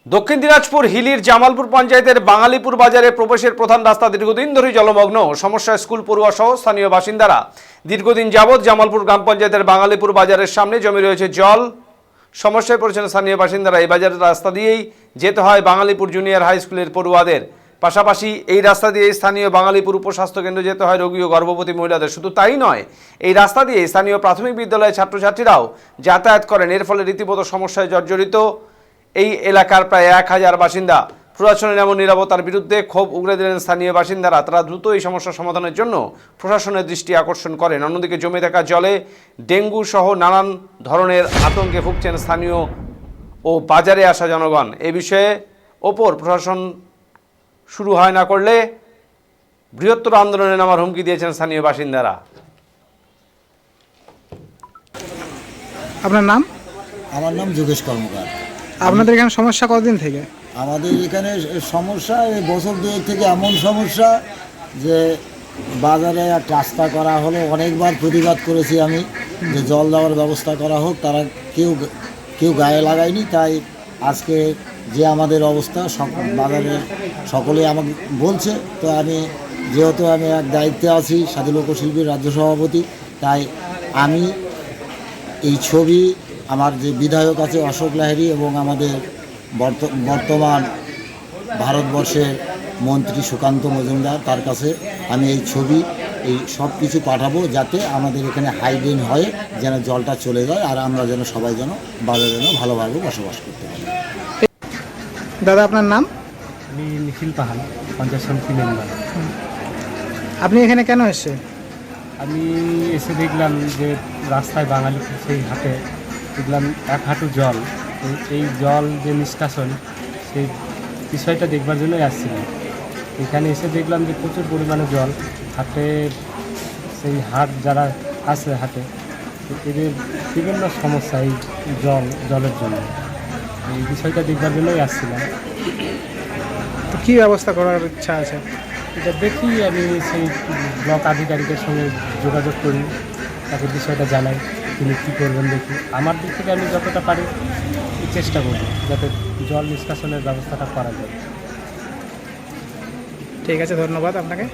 দক্ষিণ দিনাজপুর হিলির জামালপুর পঞ্চায়েতের বাঙালিপুর বাজারে প্রবেশের প্রধান রাস্তা দীর্ঘদিন ধরেই জলমগ্ন। সমস্যায় স্কুল পড়ুয়া সহ স্থানীয় বাসিন্দারা। দীর্ঘদিন যাবৎ জামালপুর গ্রাম পঞ্চায়েতের বাঙালিপুর বাজারের সামনে জমে রয়েছে জল। সমস্যায় পড়েছেন স্থানীয় বাসিন্দারা। এই বাজারের রাস্তা দিয়েই যেতে হয় বাঙালিপুর জুনিয়র হাই স্কুলের পড়ুয়াদের। পাশাপাশি এই রাস্তা দিয়ে স্থানীয় বাঙালিপুর উপস্বাস্থ্য কেন্দ্রে যেতে হয় রোগী ও গর্ভবতী মহিলাদের। শুধু তাই নয়, এই রাস্তা দিয়ে স্থানীয় প্রাথমিক বিদ্যালয়ের ছাত্রছাত্রীরাও যাতায়াত করেন। এর ফলে রীতিমতো সমস্যায় জর্জরিত এই এলাকার প্রায় 1000 বাসিন্দা। প্রশাসনের এমন নীরবতার বিরুদ্ধে ক্ষোভ উগরে দিলেন স্থানীয় বাসিন্দারা। তারা দ্রুত এই সমস্যা সমাধানের জন্য প্রশাসনের দৃষ্টি আকর্ষণ করেন। অন্যদিকে জমে থাকা জলে ডেঙ্গু সহ নানান ধরনের আতঙ্কে ভুগছেন স্থানীয় ও বাজারে আসা জনগণ। এ বিষয়ে ওপর প্রশাসন শুরু হয় না করলে বৃহত্তর আন্দোলনে নামার হুমকি দিয়েছেন স্থানীয় বাসিন্দারা। আপনার নাম? আমার নাম যোগেশ কর্মকার। আপনাদের এখানে সমস্যা কতদিন থেকে? আমাদের এখানে সমস্যা এই বছর দুয়েক থেকে এমন সমস্যা যে বাজারে একটা রাস্তা করা হলো, অনেকবার প্রতিবাদ করেছি আমি যে জল দেওয়ার ব্যবস্থা করা হোক, তারা কেউ গায়ে লাগায়নি। তাই আজকে যে আমাদের অবস্থা বাজারে সকলে আমাকে বলছে, তো আমি যেহেতু আমি এক দায়িত্বে আছি সাথী লোকশিল্পীর রাজ্য সভাপতি, তাই আমি এই ছবি আমার যে বিধায়ক আছে অশোক লাহিড়ী এবং আমাদের বর্তমান ভারতবর্ষের মন্ত্রী সুকান্ত মজুমদার, তার কাছে আমি এই ছবি এই সব কিছু পাঠাবো, যাতে আমাদের এখানে হাইড্রেন হয়, যেন জলটা চলে যায় আর আমরা যেন সবাই যেন বাজারে যেন ভালোভাবে বসবাস করতে পারি। দাদা আপনার নাম? আমি নিখিল পাহান, পঞ্চায়েত সমিতি মেম্বার। আপনি এখানে কেন এসেছেন? আমি এসে দেখলাম যে রাস্তায় বাঙালিপুর সেই হাটে দেখলাম 1 হাঁটু জল। এই জল যে নিষ্কাশন, সেই বিষয়টা দেখবার জন্যই আসছিলাম। এখানে এসে দেখলাম যে প্রচুর পরিমাণে জল হাটে, সেই হাট যারা আছে হাটে এদের বিভিন্ন সমস্যা এই জলের জন্য। এই বিষয়টা দেখবার জন্যই আসছিলাম। তো কী ব্যবস্থা করার ইচ্ছা আছে? এটা দেখি আমি সেই ব্লক আধিকারিকের সঙ্গে যোগাযোগ করি, তাকে বিষয়টা জানাই, তিনি কী করবেন দেখি। আমার দিক থেকে আমি যতটা পারি চেষ্টা করব যাতে জল নিষ্কাশনের ব্যবস্থাটা করা যায়। ঠিক আছে, ধন্যবাদ আপনাকে।